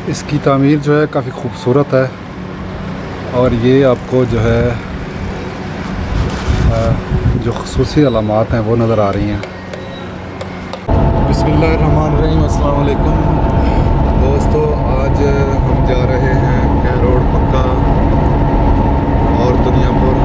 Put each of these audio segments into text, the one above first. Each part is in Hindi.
इसकी तामीर जो है काफ़ी खूबसूरत है और ये आपको जो है जो ख़ुसूसी अलामात हैं वो नज़र आ रही हैं। बिस्मिल्लाहिर्रहमानिर्रहीम, अस्सलाम वालेकुम दोस्तों। आज हम जा रहे हैं कहरोड़ पक्का और दुनियापुर।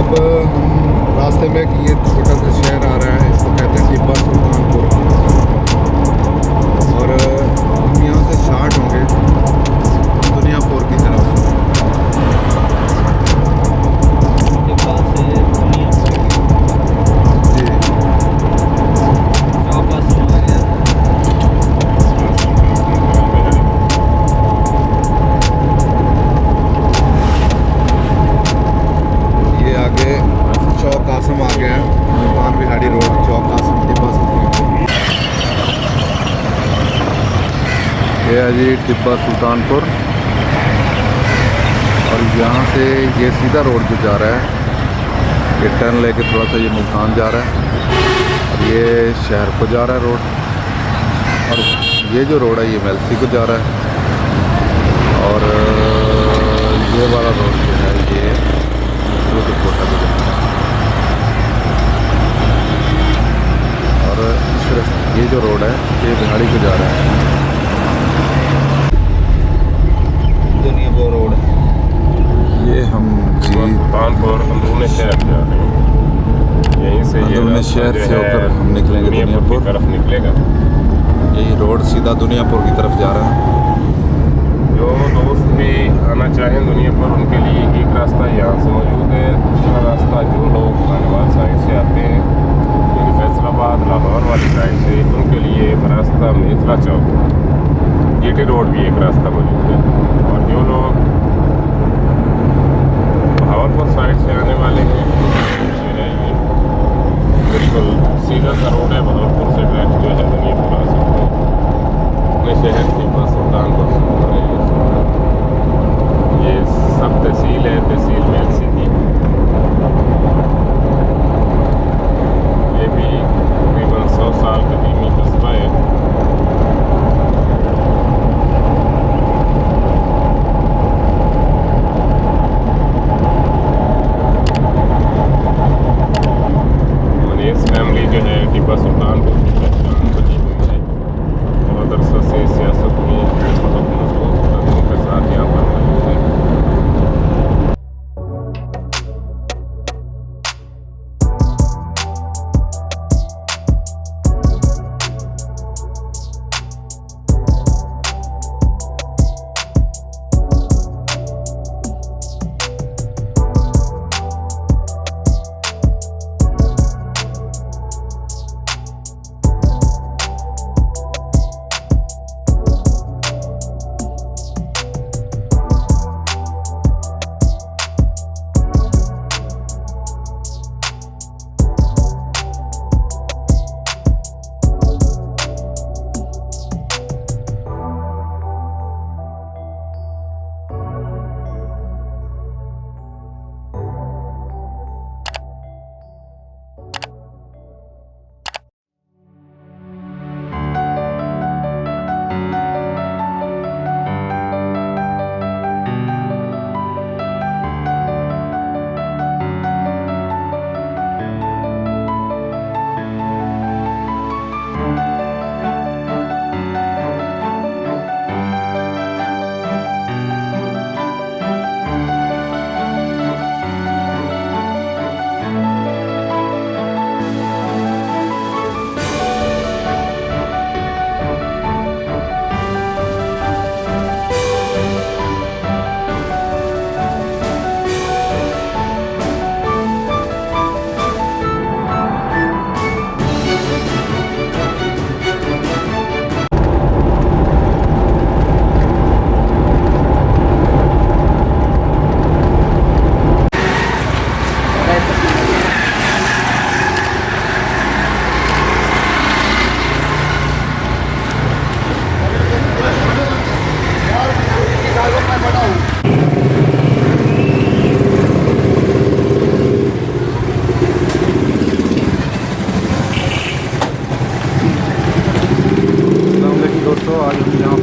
अब हम रास्ते में कि ये छोटा सा शहर आ रहा है, इसको कहते हैं टिब्बा सुल्तानपुर, और हम यहाँ से स्टार्ट होंगे दुनियापुर की तरफ। ये है जी टिब्बा सुल्तानपुर, और यहाँ से ये सीधा रोड जो जा रहा है, ये टर्न लेके थोड़ा सा ये मुल्तान जा रहा है और ये शहर को जा रहा है रोड, और ये जो रोड है ये मेलसी को जा रहा है, और ये वाला रोड जो है ये कोटा को जा रहा है। और ये जो रोड है ये बिहाड़ी को जा रहा है, दुनियापुर रोड। ये हम सुल्तानपुर अंदरूनी शहर जा रहे हैं, यहीं से अंदरूनी शहर से होकर हम निकलेंगे दुनियापुर की तरफ निकलेगा। यही रोड सीधा दुनियापुर की तरफ जा रहा है। जो दोस्त भी आना चाहें दुनियापुर, उनके लिए एक रास्ता यहाँ से मौजूद है। दूसरा रास्ता जो लोग खानेवाल साइड से आते हैं, यानी फैसलाबाद लाहौर वाली साइड से, उनके लिए रास्ता मिथिला चौक जीटी रोड भी एक रास्ता मौजूद है। और जो लोग भावलपुर साइड से आने वाले हैं, ये बिल्कुल सीधा सा रोड है, भावलपुर से डायरेक्ट जो है दुनियापुर आ सकते हैं अपने शहर के पास सुल्तानपुर से। ये सब तहसील है, तहसील मेलसी की। ये भी तकरीबन 100 साल कदीमी कस्बा है। फैमिली जो है टिब्बा सुल्तानपुर की पहचान बनी हुई है, बहुत अरसा से सियासत में बहुत मजबूत कदमों के साथ यहाँ पर मौजूद है।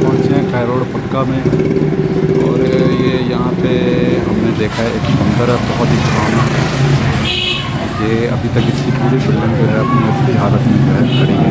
पहुँचे हैं खैरोड़ पक्का में। और ये यहाँ पे हमने देखा है एक मंदिर है बहुत ही पुराना। ये अभी तक इसकी पूरी बिल्डिंग जो है अपनी असली हालत में जो है खड़ी है।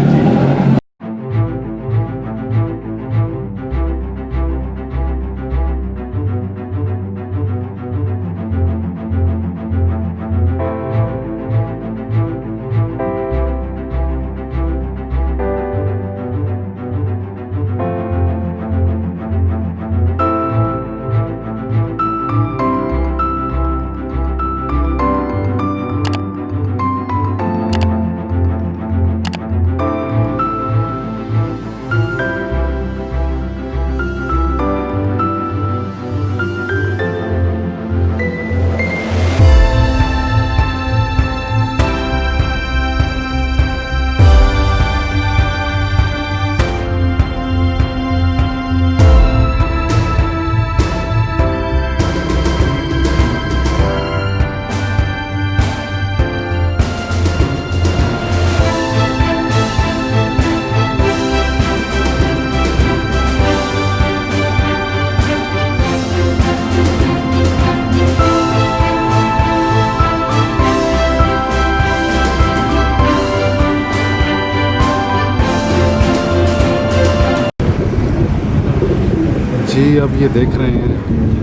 जी अब ये देख रहे हैं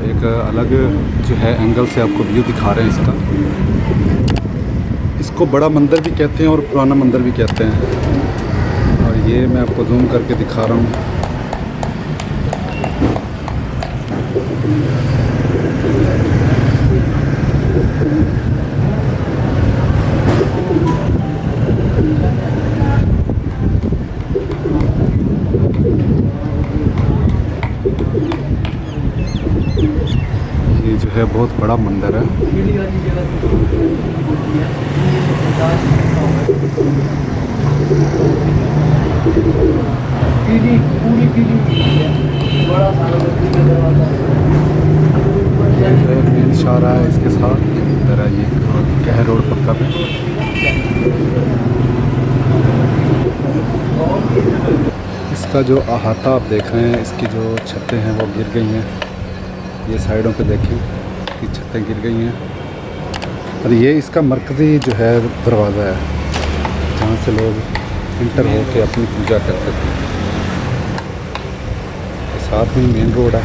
एक अलग जो है एंगल से आपको व्यू दिखा रहे हैं इसका। इसको बड़ा मंदिर भी कहते हैं और पुराना मंदिर भी कहते हैं। और ये मैं आपको जूम करके दिखा रहा हूँ। ये जो है बहुत बड़ा मंदिर है। मेन शाहरा है इसके साथ इधर है ये कहरोड़ पक्का पे। इसका जो अहाता आप देख रहे हैं, इसकी जो छतें हैं वो गिर गई हैं। ये साइडों पे देखें इसकी छतें गिर गई हैं। और ये इसका मरकज़ी जो है दरवाज़ा है जहाँ से लोग इंटर होकर अपनी पूजा करते थे। साथ में मेन रोड है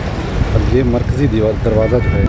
और ये मरकज़ी दरवाज़ा जो है